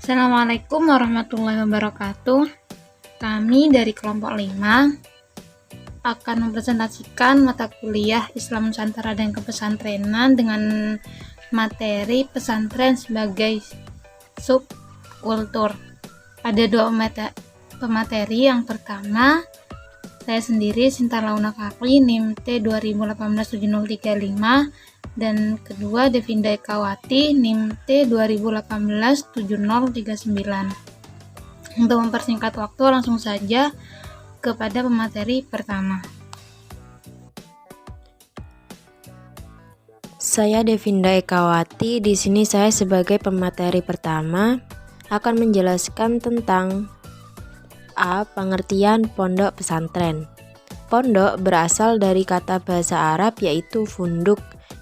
Assalamualaikum warahmatullahi wabarakatuh. Kami dari kelompok 5 akan mempresentasikan mata kuliah Islam Nusantara dan Kepesantrenan dengan materi pesantren sebagai subkultur. Ada dua pemateri. Yang pertama, saya sendiri Sinta Launa Kakli, NIM T 2018-7035, dan kedua Devinda Ekawati, NIM T 2018-7039. Untuk mempersingkat waktu, langsung saja kepada pemateri pertama. Saya Devinda Ekawati. Di sini saya sebagai pemateri pertama akan menjelaskan tentang pengertian pondok pesantren. Pondok berasal dari kata bahasa Arab yaitu funduk,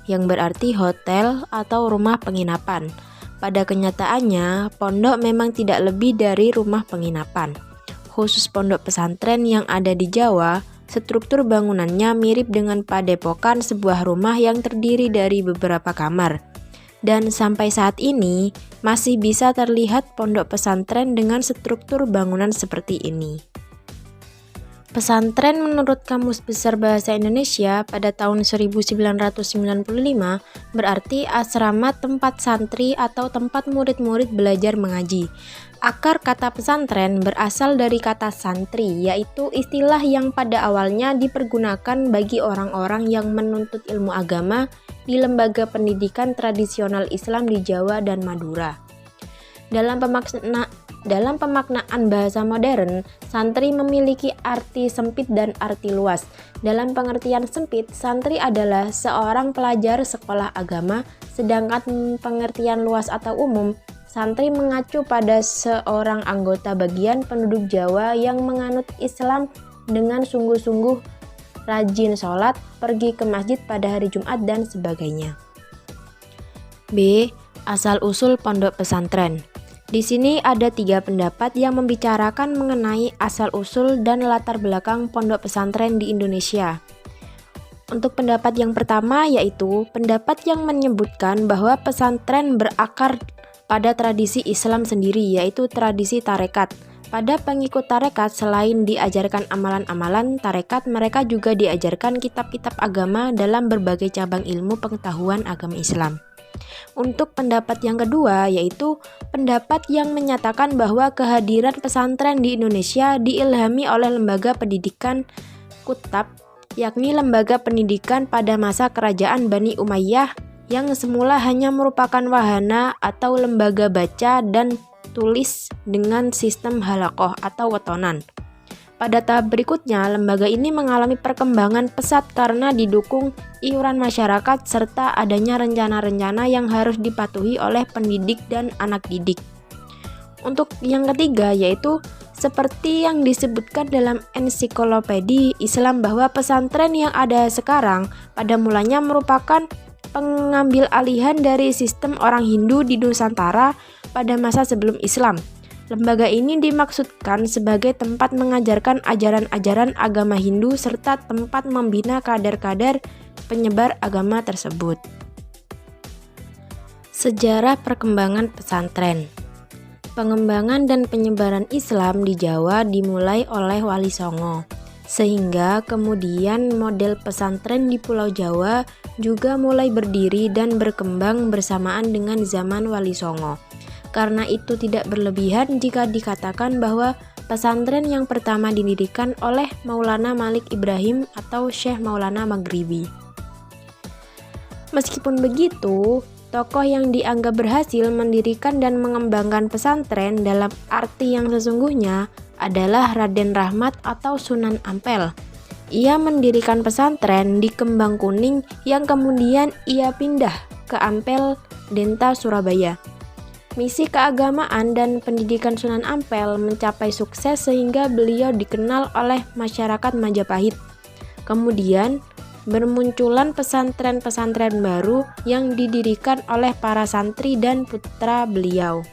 yang berarti hotel atau rumah penginapan. Pada kenyataannya, pondok memang tidak lebih dari rumah penginapan. Khusus pondok pesantren yang ada di Jawa, struktur bangunannya mirip dengan padepokan sebuah rumah yang terdiri dari beberapa kamar. Dan sampai saat ini, masih bisa terlihat pondok pesantren dengan struktur bangunan seperti ini. Pesantren menurut Kamus Besar Bahasa Indonesia pada tahun 1995 berarti asrama tempat santri atau tempat murid-murid belajar mengaji. Akar kata pesantren berasal dari kata santri, yaitu istilah yang pada awalnya dipergunakan bagi orang-orang yang menuntut ilmu agama di lembaga pendidikan tradisional Islam di Jawa dan Madura. Dalam pemaknaan bahasa modern, santri memiliki arti sempit dan arti luas. Dalam pengertian sempit, santri adalah seorang pelajar sekolah agama, sedangkan pengertian luas atau umum, santri mengacu pada seorang anggota bagian penduduk Jawa yang menganut Islam dengan sungguh-sungguh, rajin sholat, pergi ke masjid pada hari Jumat, dan sebagainya. B. Asal-usul pondok pesantren. Di sini ada 3 pendapat yang membicarakan mengenai asal-usul dan latar belakang pondok pesantren di Indonesia. Untuk pendapat yang pertama yaitu pendapat yang menyebutkan bahwa pesantren berakar pada tradisi Islam sendiri, yaitu tradisi tarekat. Pada pengikut tarekat, selain diajarkan amalan-amalan tarekat, mereka juga diajarkan kitab-kitab agama dalam berbagai cabang ilmu pengetahuan agama Islam. Untuk pendapat yang kedua yaitu pendapat yang menyatakan bahwa kehadiran pesantren di Indonesia diilhami oleh lembaga pendidikan Kutab, yakni lembaga pendidikan pada masa kerajaan Bani Umayyah yang semula hanya merupakan wahana atau lembaga baca dan tulis dengan sistem halaqah atau wetonan. Pada tahap berikutnya, lembaga ini mengalami perkembangan pesat karena didukung iuran masyarakat serta adanya rencana-rencana yang harus dipatuhi oleh pendidik dan anak didik. Untuk yang ketiga yaitu seperti yang disebutkan dalam ensiklopedi Islam bahwa pesantren yang ada sekarang pada mulanya merupakan pengambil alihan dari sistem orang Hindu di Nusantara pada masa sebelum Islam. Lembaga ini dimaksudkan sebagai tempat mengajarkan ajaran-ajaran agama Hindu serta tempat membina kader-kader penyebar agama tersebut. Sejarah perkembangan pesantren. Pengembangan dan penyebaran Islam di Jawa dimulai oleh Wali Songo, sehingga kemudian model pesantren di Pulau Jawa juga mulai berdiri dan berkembang bersamaan dengan zaman Wali Songo. Karena itu tidak berlebihan jika dikatakan bahwa pesantren yang pertama didirikan oleh Maulana Malik Ibrahim atau Syekh Maulana Maghribi. Meskipun begitu, tokoh yang dianggap berhasil mendirikan dan mengembangkan pesantren dalam arti yang sesungguhnya adalah Raden Rahmat atau Sunan Ampel. Ia mendirikan pesantren di Kembang Kuning yang kemudian ia pindah ke Ampel, Denta, Surabaya. Misi keagamaan dan pendidikan Sunan Ampel mencapai sukses sehingga beliau dikenal oleh masyarakat Majapahit. Kemudian bermunculan pesantren-pesantren baru yang didirikan oleh para santri dan putra beliau.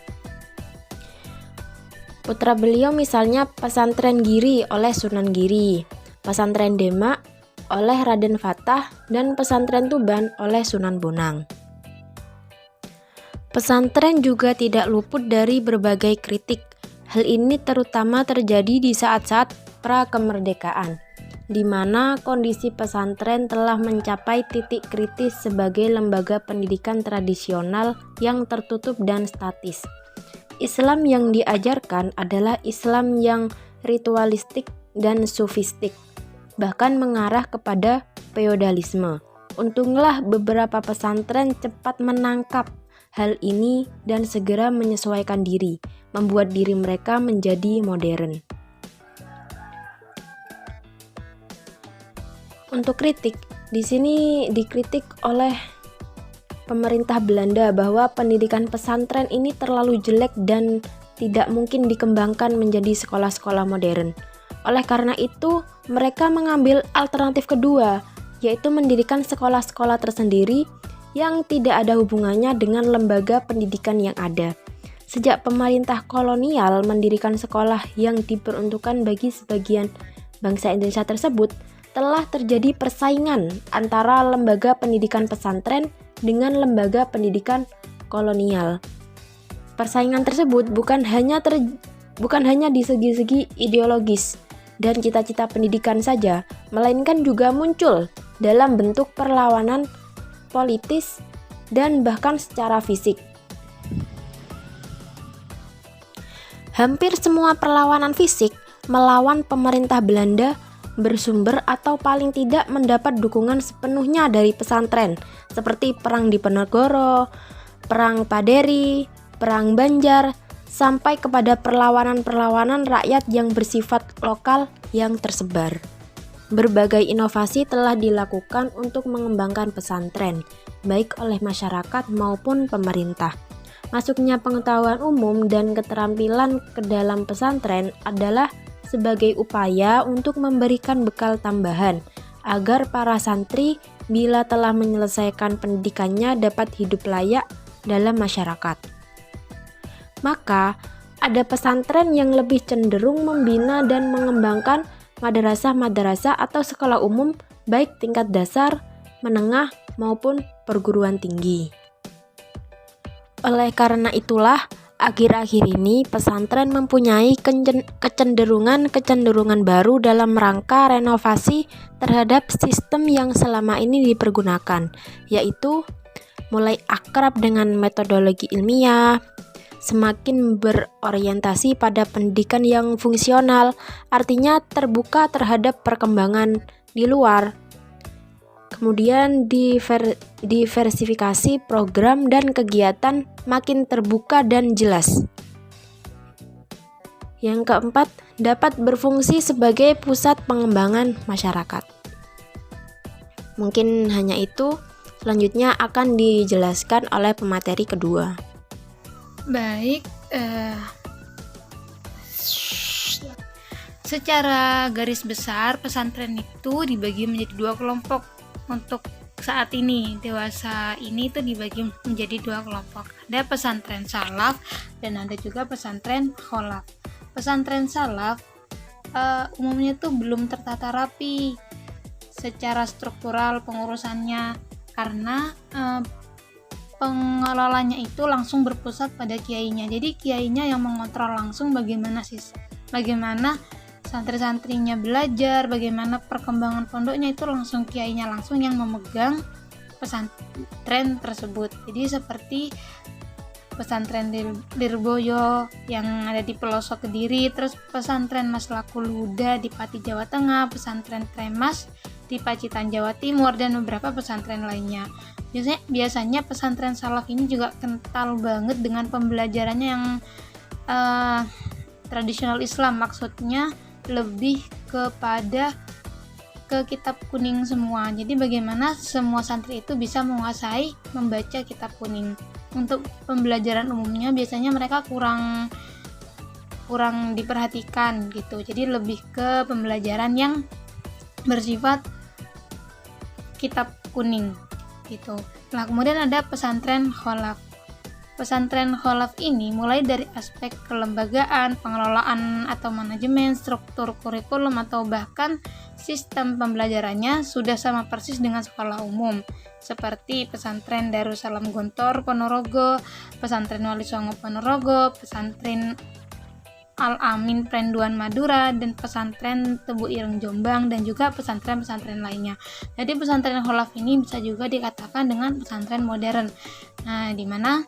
Putra beliau misalnya pesantren Giri oleh Sunan Giri, pesantren Demak oleh Raden Fatah, dan pesantren Tuban oleh Sunan Bonang. Pesantren juga tidak luput dari berbagai kritik. Hal ini terutama terjadi di saat-saat pra-kemerdekaan, di mana kondisi pesantren telah mencapai titik kritis sebagai lembaga pendidikan tradisional yang tertutup dan statis. Islam yang diajarkan adalah Islam yang ritualistik dan sufistik, bahkan mengarah kepada feodalisme. Untunglah beberapa pesantren cepat menangkap hal ini dan segera menyesuaikan diri, membuat diri mereka menjadi modern. Untuk kritik, di sini dikritik oleh pemerintah Belanda bahwa pendidikan pesantren ini terlalu jelek dan tidak mungkin dikembangkan menjadi sekolah-sekolah modern. Oleh karena itu, mereka mengambil alternatif kedua, yaitu mendirikan sekolah-sekolah tersendiri yang tidak ada hubungannya dengan lembaga pendidikan yang ada. Sejak pemerintah kolonial mendirikan sekolah yang diperuntukkan bagi sebagian bangsa Indonesia tersebut, telah terjadi persaingan antara lembaga pendidikan pesantren dengan lembaga pendidikan kolonial. Persaingan tersebut bukan hanya di segi-segi ideologis dan cita-cita pendidikan saja, melainkan juga muncul dalam bentuk perlawanan politis dan bahkan secara fisik. Hampir semua perlawanan fisik melawan pemerintah Belanda bersumber atau paling tidak mendapat dukungan sepenuhnya dari pesantren, seperti Perang Diponegoro, Perang Paderi, Perang Banjar, sampai kepada perlawanan-perlawanan rakyat yang bersifat lokal yang tersebar. Berbagai inovasi telah dilakukan untuk mengembangkan pesantren, baik oleh masyarakat maupun pemerintah. Masuknya pengetahuan umum dan keterampilan ke dalam pesantren adalah sebagai upaya untuk memberikan bekal tambahan agar para santri bila telah menyelesaikan pendidikannya dapat hidup layak dalam masyarakat. Maka, ada pesantren yang lebih cenderung membina dan mengembangkan madrasah-madrasah atau sekolah umum baik tingkat dasar, menengah, maupun perguruan tinggi. Oleh karena itulah, akhir-akhir ini pesantren mempunyai kecenderungan baru dalam rangka renovasi terhadap sistem yang selama ini dipergunakan, yaitu mulai akrab dengan metodologi ilmiah, semakin berorientasi pada pendidikan yang fungsional, artinya terbuka terhadap perkembangan di luar. Kemudian diversifikasi program dan kegiatan makin terbuka dan jelas. Yang keempat, dapat berfungsi sebagai pusat pengembangan masyarakat. Mungkin hanya itu, selanjutnya akan dijelaskan oleh pemateri kedua. Baik, secara garis besar pesantren itu dibagi menjadi dua kelompok. Untuk saat ini, dewasa ini itu dibagi menjadi dua kelompok. Ada pesantren salaf dan ada juga pesantren kholaf. Pesantren salaf umumnya itu belum tertata rapi secara struktural pengurusannya, karena pengelolanya itu langsung berpusat pada kiainya. Jadi kiainya yang mengontrol langsung bagaimana santri-santrinya belajar, bagaimana perkembangan pondoknya, itu langsung kiainya langsung yang memegang pesantren tersebut. Jadi seperti pesantren Lirboyo yang ada di pelosok Kediri, terus pesantren Maslakul Huda di Pati Jawa Tengah, pesantren Tremas di Pacitan Jawa Timur, dan beberapa pesantren lainnya. Biasanya pesantren salaf ini juga kental banget dengan pembelajarannya yang tradisional Islam, maksudnya lebih kepada ke kitab kuning semua. Jadi bagaimana semua santri itu bisa menguasai membaca kitab kuning. Untuk pembelajaran umumnya biasanya mereka kurang diperhatikan gitu. Jadi lebih ke pembelajaran yang bersifat kitab kuning gitu. Nah, kemudian ada pesantren kholaf. Pesantren kholaf ini mulai dari aspek kelembagaan, pengelolaan atau manajemen, struktur kurikulum, atau bahkan sistem pembelajarannya sudah sama persis dengan sekolah umum. seperti pesantren Darussalam Gontor Ponorogo, pesantren Wali Songo Ponorogo, pesantren Al-Amin Prenduan Madura, dan pesantren Tebu Ireng Jombang, dan juga pesantren-pesantren lainnya. Jadi pesantren kholaf ini bisa juga dikatakan dengan pesantren modern. Nah, di mana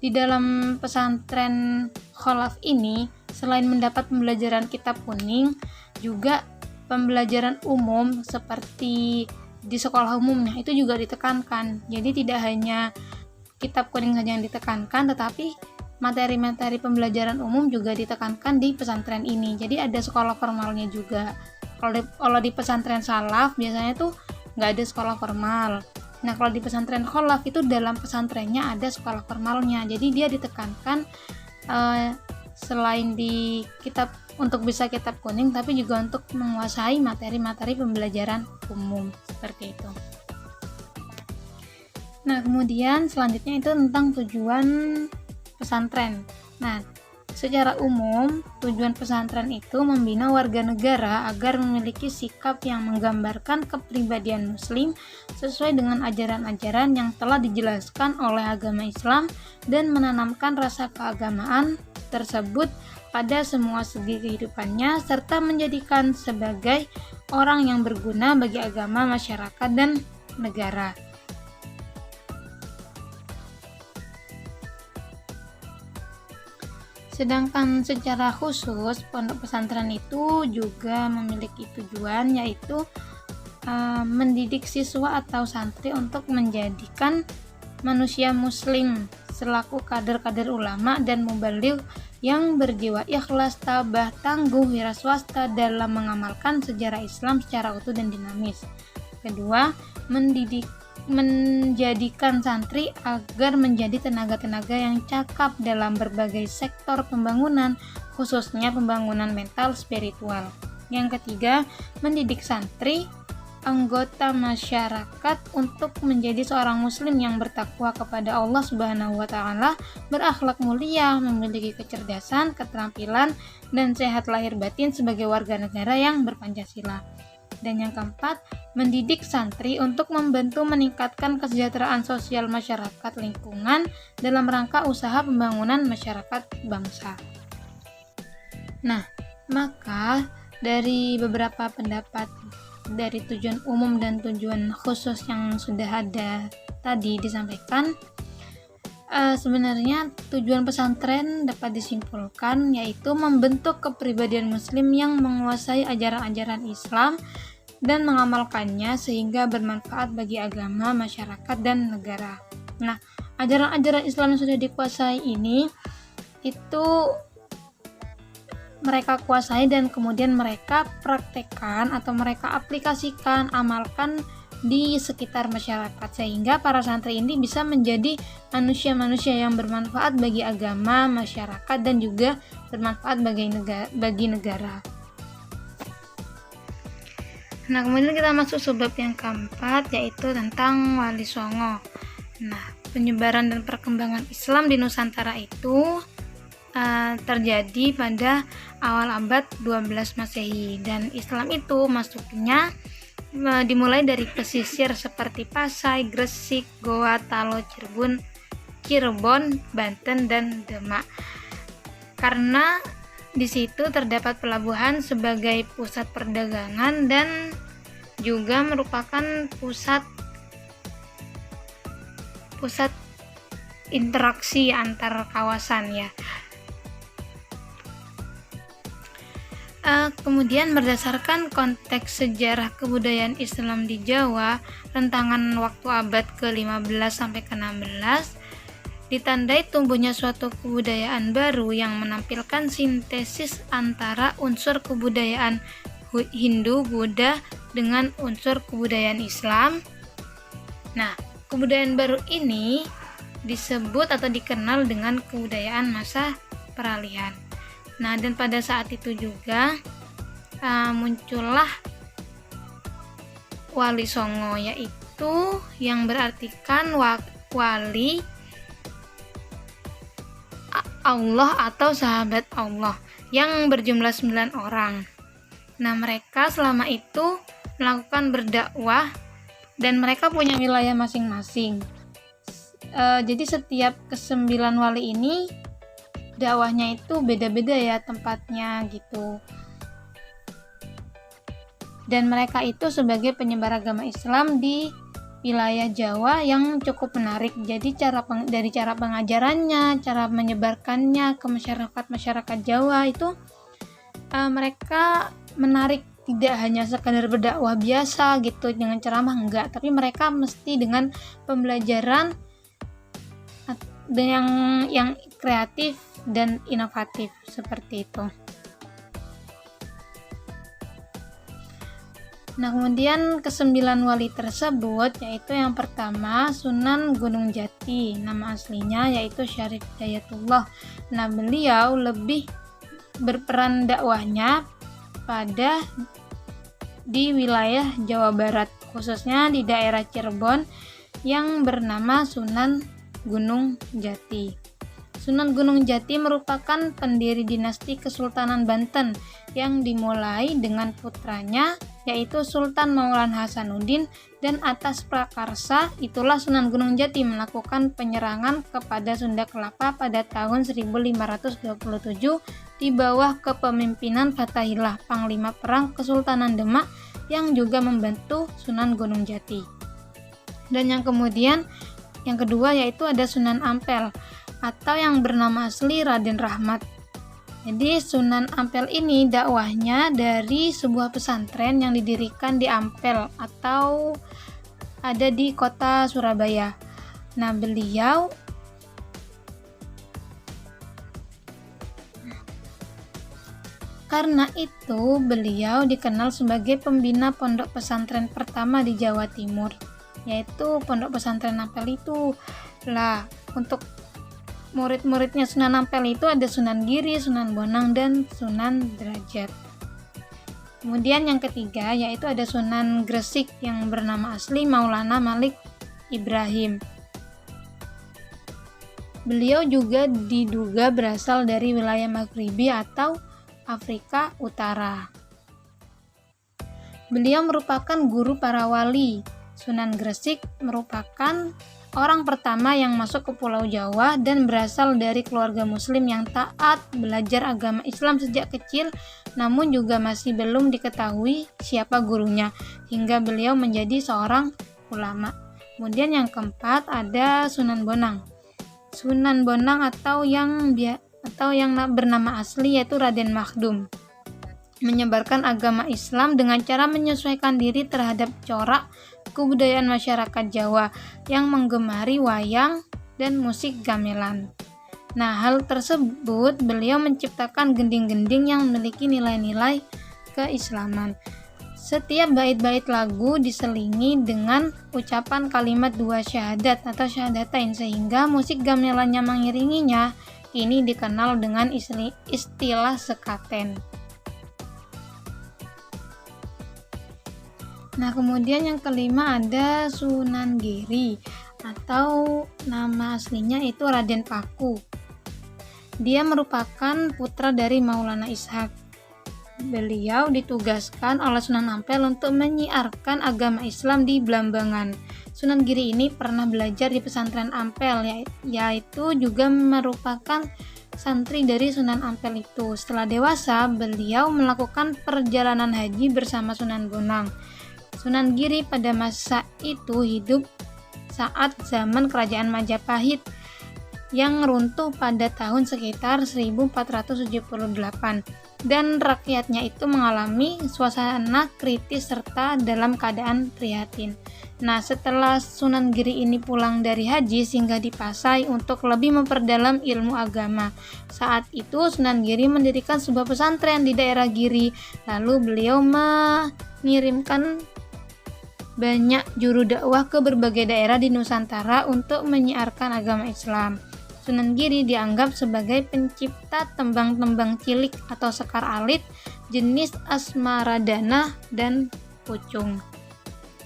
di dalam pesantren kholaf ini selain mendapat pembelajaran kitab kuning, juga pembelajaran umum seperti di sekolah umumnya itu juga ditekankan. Jadi tidak hanya kitab kuning saja yang ditekankan, tetapi materi-materi pembelajaran umum juga ditekankan di pesantren ini. Jadi ada sekolah formalnya juga. Kalau di pesantren salaf biasanya tuh nggak ada sekolah formal. Nah, kalau di pesantren kholaf itu dalam pesantrennya ada sekolah formalnya. Jadi dia ditekankan selain di kitab untuk bisa kitab kuning, tapi juga untuk menguasai materi-materi pembelajaran umum seperti itu. Nah, kemudian selanjutnya itu tentang tujuan pesantren. Nah, secara umum tujuan pesantren itu membina warga negara agar memiliki sikap yang menggambarkan kepribadian muslim sesuai dengan ajaran-ajaran yang telah dijelaskan oleh agama Islam dan menanamkan rasa keagamaan tersebut pada semua segi kehidupannya, serta menjadikan sebagai orang yang berguna bagi agama, masyarakat, dan negara. Sedangkan secara khusus, pondok pesantren itu juga memiliki tujuan, yaitu mendidik siswa atau santri untuk menjadikan manusia muslim selaku kader-kader ulama dan mubaligh yang berjiwa ikhlas, tabah, tangguh, wira swasta dalam mengamalkan sejarah Islam secara utuh dan dinamis. Kedua, menjadikan santri agar menjadi tenaga-tenaga yang cakap dalam berbagai sektor pembangunan, khususnya pembangunan mental spiritual. Yang ketiga, mendidik santri anggota masyarakat untuk menjadi seorang muslim yang bertakwa kepada Allah Subhanahu wa taala, berakhlak mulia, memiliki kecerdasan, keterampilan, dan sehat lahir batin sebagai warga negara yang berpancasila. Dan yang keempat, mendidik santri untuk membantu meningkatkan kesejahteraan sosial masyarakat lingkungan dalam rangka usaha pembangunan masyarakat bangsa. Nah, maka dari beberapa pendapat dari tujuan umum dan tujuan khusus yang sudah ada tadi disampaikan, sebenarnya tujuan pesantren dapat disimpulkan yaitu membentuk kepribadian muslim yang menguasai ajaran-ajaran Islam dan mengamalkannya sehingga bermanfaat bagi agama, masyarakat, dan negara. Nah, ajaran-ajaran Islam yang sudah dikuasai ini itu mereka kuasai dan kemudian mereka praktekkan atau mereka aplikasikan, amalkan di sekitar masyarakat, sehingga para santri ini bisa menjadi manusia-manusia yang bermanfaat bagi agama, masyarakat, dan juga bermanfaat bagi negara. Nah, kemudian kita masuk subbab yang keempat, yaitu tentang Wali Songo. Nah, penyebaran dan perkembangan Islam di Nusantara itu terjadi pada awal abad 12 Masehi, dan Islam itu masuknya dimulai dari pesisir seperti Pasai, Gresik, Goa, Talo, Cirebon, Banten, dan Demak. Karena di situ terdapat pelabuhan sebagai pusat perdagangan dan juga merupakan pusat interaksi antar kawasan ya. Kemudian berdasarkan konteks sejarah kebudayaan Islam di Jawa, rentangan waktu abad ke-15 sampai ke-16 ditandai tumbuhnya suatu kebudayaan baru yang menampilkan sintesis antara unsur kebudayaan Hindu, Buddha dengan unsur kebudayaan Islam. Nah, kebudayaan baru ini disebut atau dikenal dengan kebudayaan masa peralihan. Nah, dan pada saat itu juga muncullah Wali Songo, yaitu yang berartikan wali Allah atau sahabat Allah yang berjumlah 9 orang. Nah, mereka selama itu melakukan berdakwah dan mereka punya wilayah masing-masing. Jadi setiap ke-9 wali ini dakwahnya itu beda-beda ya tempatnya gitu. Dan mereka itu sebagai penyebar agama Islam di wilayah Jawa yang cukup menarik. Jadi dari cara pengajarannya, cara menyebarkannya ke masyarakat Jawa itu mereka menarik, tidak hanya sekadar berdakwah biasa gitu dengan ceramah, enggak, tapi mereka mesti dengan pembelajaran yang kreatif dan inovatif seperti itu. Nah, kemudian ke-9 wali tersebut yaitu yang pertama Sunan Gunung Jati, nama aslinya yaitu Syarif Hidayatullah. Nah, beliau lebih berperan dakwahnya pada di wilayah Jawa Barat, khususnya di daerah Cirebon yang bernama Sunan Gunung Jati. Sunan Gunung Jati merupakan pendiri dinasti Kesultanan Banten yang dimulai dengan putranya yaitu Sultan Maulan Hasanuddin, dan atas prakarsa itulah Sunan Gunung Jati melakukan penyerangan kepada Sunda Kelapa pada tahun 1527 di bawah kepemimpinan Fathahillah, Panglima Perang Kesultanan Demak yang juga membantu Sunan Gunung Jati. Dan yang kedua yaitu ada Sunan Ampel atau yang bernama asli Raden Rahmat. Jadi Sunan Ampel ini dakwahnya dari sebuah pesantren yang didirikan di Ampel atau ada di kota Surabaya. Nah, karena itu beliau dikenal sebagai pembina pondok pesantren pertama di Jawa Timur, yaitu pondok pesantren Ampel itu. Lah, untuk murid-muridnya Sunan Ampel itu ada Sunan Giri, Sunan Bonang, dan Sunan Derajat. Kemudian yang ketiga yaitu ada Sunan Gresik yang bernama asli Maulana Malik Ibrahim. Beliau juga diduga berasal dari wilayah Maghribi atau Afrika Utara. Beliau merupakan guru para wali. Sunan Gresik merupakan orang pertama yang masuk ke Pulau Jawa dan berasal dari keluarga muslim yang taat, belajar agama Islam sejak kecil, namun juga masih belum diketahui siapa gurunya, hingga beliau menjadi seorang ulama. Kemudian yang keempat ada Sunan Bonang. Sunan Bonang atau yang bernama asli yaitu Raden Makhdum, menyebarkan agama Islam dengan cara menyesuaikan diri terhadap corak kebudayaan masyarakat Jawa yang menggemari wayang dan musik gamelan. Nah, hal tersebut beliau menciptakan gending-gending yang memiliki nilai-nilai keislaman. Setiap bait-bait lagu diselingi dengan ucapan kalimat dua syahadat atau syahadatain, sehingga musik gamelannya mengiringinya. Ini dikenal dengan istilah sekaten. Nah, kemudian yang kelima ada Sunan Giri atau nama aslinya itu Raden Paku. Dia merupakan putra dari Maulana Ishak. Beliau ditugaskan oleh Sunan Ampel untuk menyiarkan agama Islam di Blambangan. Sunan Giri ini pernah belajar di pesantren Ampel, yaitu juga merupakan santri dari Sunan Ampel itu. Setelah dewasa, beliau melakukan perjalanan haji bersama Sunan Bonang. Sunan Giri pada masa itu hidup saat zaman kerajaan Majapahit yang runtuh pada tahun sekitar 1478 dan rakyatnya itu mengalami suasana kritis serta dalam keadaan prihatin. Nah, setelah Sunan Giri ini pulang dari haji singgah di Pasai untuk lebih memperdalam ilmu agama. Saat itu Sunan Giri mendirikan sebuah pesantren di daerah Giri. Lalu beliau mengirimkan banyak juru dakwah ke berbagai daerah di Nusantara untuk menyiarkan agama Islam. Sunan Giri dianggap sebagai pencipta tembang-tembang cilik atau sekar alit jenis asmaradana dan pucung.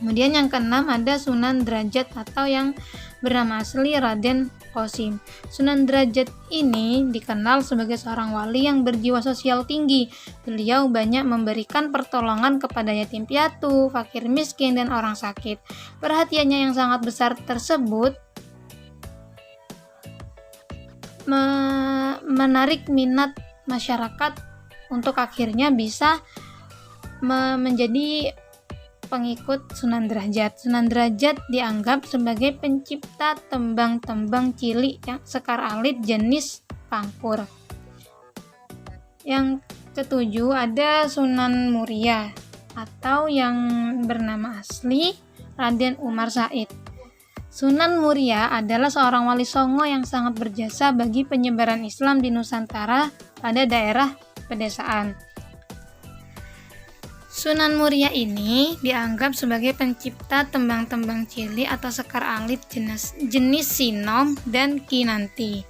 Kemudian yang keenam ada Sunan Derajat atau yang bernama asli Raden Qasim. Sunan Derajat ini dikenal sebagai seorang wali yang berjiwa sosial tinggi. Beliau banyak memberikan pertolongan kepada yatim piatu, fakir miskin, dan orang sakit. Perhatiannya yang sangat besar tersebut menarik minat masyarakat untuk akhirnya bisa menjadi pengikut Sunan Derajat. Sunan Derajat dianggap sebagai pencipta tembang-tembang cilik yang sekar alit jenis pangkur. Yang ketujuh ada Sunan Muria atau yang bernama asli Raden Umar Said. Sunan Muria adalah seorang wali songo yang sangat berjasa bagi penyebaran Islam di Nusantara pada daerah pedesaan. Sunan Muria ini dianggap sebagai pencipta tembang-tembang cilik atau sekar alit jenis sinom dan kinanti.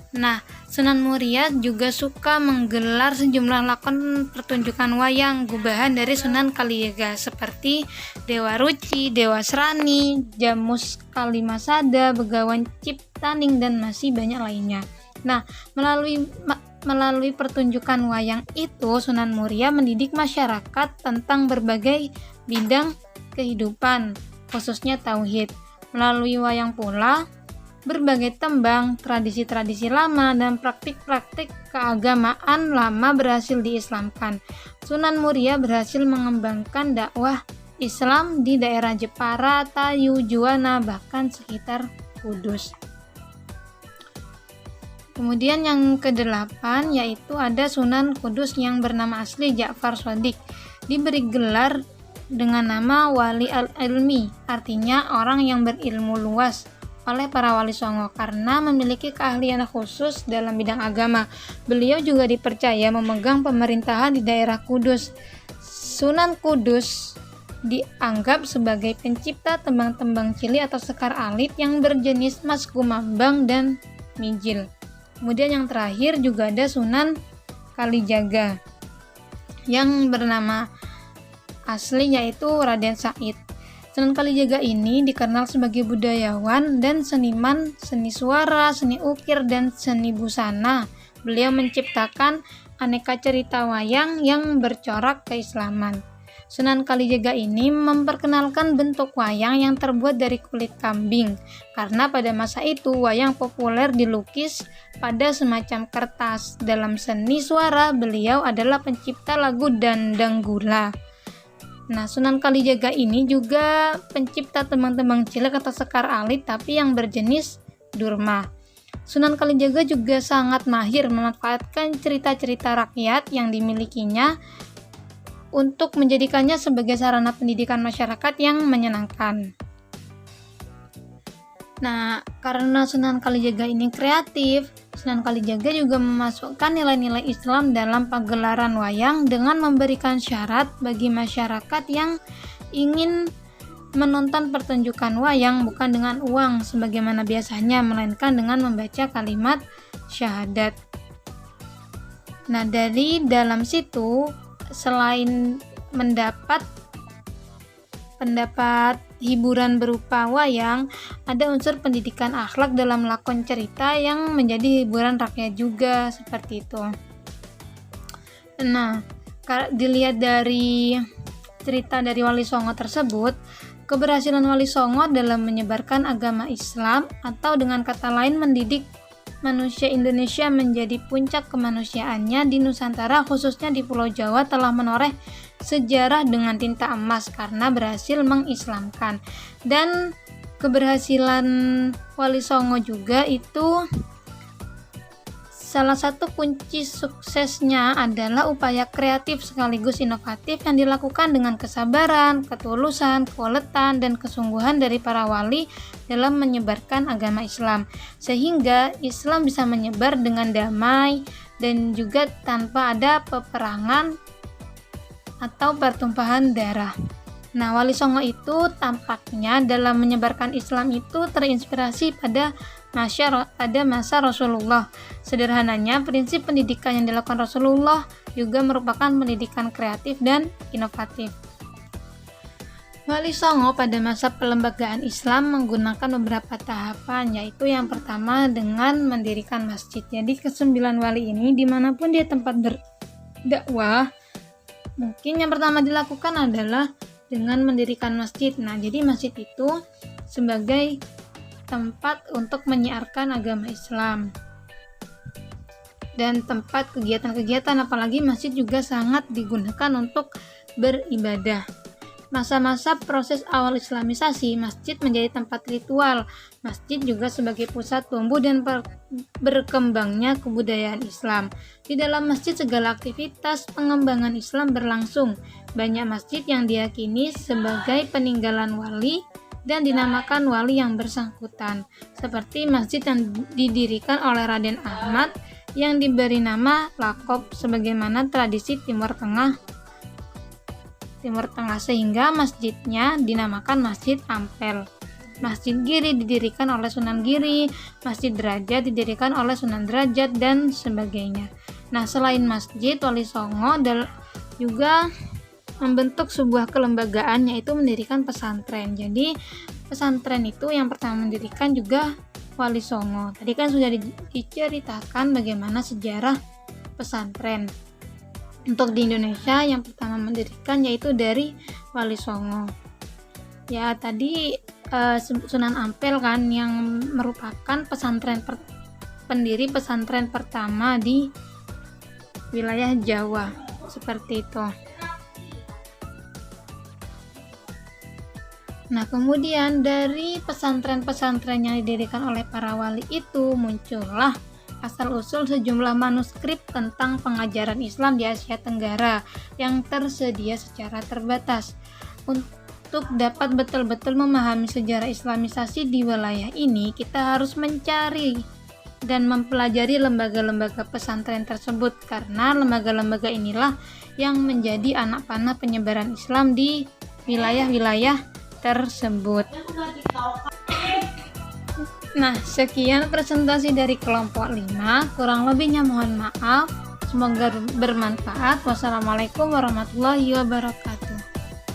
Nah, Sunan Muria juga suka menggelar sejumlah lakon pertunjukan wayang gubahan dari Sunan Kalijaga seperti Dewa Ruci, Dewa Serani, Jamus Kalimasada, Begawan Ciptaning, dan masih banyak lainnya. Nah, melalui pertunjukan wayang itu, Sunan Muria mendidik masyarakat tentang berbagai bidang kehidupan, khususnya tauhid. Melalui wayang pula, berbagai tembang, tradisi-tradisi lama, dan praktik-praktik keagamaan lama berhasil diislamkan. Sunan Muria berhasil mengembangkan dakwah Islam di daerah Jepara, Tayu, Juwana, bahkan sekitar Kudus. Kemudian yang kedelapan yaitu ada Sunan Kudus yang bernama asli Ja'far Shadiq. Diberi gelar dengan nama Wali al-Ilmi, artinya orang yang berilmu luas, oleh para wali songo karena memiliki keahlian khusus dalam bidang agama. Beliau juga dipercaya memegang pemerintahan di daerah Kudus. Sunan Kudus dianggap sebagai pencipta tembang-tembang cilik atau sekar alit yang berjenis mas kumambang dan mijil. Kemudian yang terakhir juga ada Sunan Kalijaga yang bernama asli yaitu Raden Said. Sunan Kalijaga ini dikenal sebagai budayawan dan seniman seni suara, seni ukir, dan seni busana. Beliau menciptakan aneka cerita wayang yang bercorak keislaman. Sunan Kalijaga ini memperkenalkan bentuk wayang yang terbuat dari kulit kambing, karena pada masa itu wayang populer dilukis pada semacam kertas. Dalam seni suara, beliau adalah pencipta lagu Dandang Gula. Nah, Sunan Kalijaga ini juga pencipta tembang-tembang cilik atau sekar alit tapi yang berjenis durma. Sunan Kalijaga juga sangat mahir memanfaatkan cerita-cerita rakyat yang dimilikinya untuk menjadikannya sebagai sarana pendidikan masyarakat yang menyenangkan. Nah, karena Sunan Kalijaga ini kreatif, Sunan Kalijaga juga memasukkan nilai-nilai Islam dalam pagelaran wayang dengan memberikan syarat bagi masyarakat yang ingin menonton pertunjukan wayang bukan dengan uang sebagaimana biasanya, melainkan dengan membaca kalimat syahadat. Nah, dari dalam situ selain mendapat hiburan berupa wayang, ada unsur pendidikan akhlak dalam lakon cerita yang menjadi hiburan rakyat juga, seperti itu. Nah, dilihat dari cerita dari Wali Songo tersebut, keberhasilan Wali Songo dalam menyebarkan agama Islam atau dengan kata lain mendidik manusia Indonesia menjadi puncak kemanusiaannya di Nusantara, khususnya di Pulau Jawa, telah menoreh sejarah dengan tinta emas karena berhasil mengislamkan. Dan keberhasilan Wali Songo juga itu salah satu kunci suksesnya adalah upaya kreatif sekaligus inovatif yang dilakukan dengan kesabaran, ketulusan, keuletan, dan kesungguhan dari para wali dalam menyebarkan agama Islam, sehingga Islam bisa menyebar dengan damai dan juga tanpa ada peperangan atau pertumpahan darah. Nah, Wali Songo itu tampaknya dalam menyebarkan Islam itu terinspirasi pada masa Rasulullah. Sederhananya, prinsip pendidikan yang dilakukan Rasulullah juga merupakan pendidikan kreatif dan inovatif. Wali Songo pada masa pelembagaan Islam menggunakan beberapa tahapan, yaitu yang pertama dengan mendirikan masjid. Jadi ke-9 wali ini dimanapun dia tempat berdakwah, mungkin yang pertama dilakukan adalah dengan mendirikan masjid. Nah, jadi masjid itu sebagai tempat untuk menyiarkan agama Islam dan tempat kegiatan-kegiatan, apalagi masjid juga sangat digunakan untuk beribadah. Masa-masa proses awal islamisasi, masjid menjadi tempat ritual. Masjid juga sebagai pusat tumbuh dan berkembangnya kebudayaan Islam. Di dalam masjid segala aktivitas pengembangan Islam berlangsung. Banyak masjid yang diyakini sebagai peninggalan wali dan dinamakan wali yang bersangkutan. Seperti masjid yang didirikan oleh Raden Ahmad yang diberi nama Lakob sebagaimana tradisi Timur Tengah, sehingga masjidnya dinamakan Masjid Ampel. Masjid Giri didirikan oleh Sunan Giri, Masjid Derajat didirikan oleh Sunan Derajat, dan sebagainya. Nah, selain masjid, Wali Songo juga membentuk sebuah kelembagaan, yaitu mendirikan pesantren. Jadi pesantren itu yang pertama mendirikan juga Wali Songo. Tadi kan sudah diceritakan bagaimana sejarah pesantren. Untuk di Indonesia yang pertama mendirikan yaitu dari Wali Songo. Ya, tadi Sunan Ampel kan yang merupakan pendiri pesantren pertama di wilayah Jawa. Seperti itu. Nah, kemudian dari pesantren-pesantren yang didirikan oleh para wali itu muncullah asal-usul sejumlah manuskrip tentang pengajaran Islam di Asia Tenggara yang tersedia secara terbatas. Untuk dapat betul-betul memahami sejarah islamisasi di wilayah ini, kita harus mencari dan mempelajari lembaga-lembaga pesantren tersebut, karena lembaga-lembaga inilah yang menjadi anak panah penyebaran Islam di wilayah-wilayah tersebut. Nah, sekian presentasi dari kelompok 5. Kurang lebihnya mohon maaf. Semoga bermanfaat. Wassalamualaikum warahmatullahi wabarakatuh.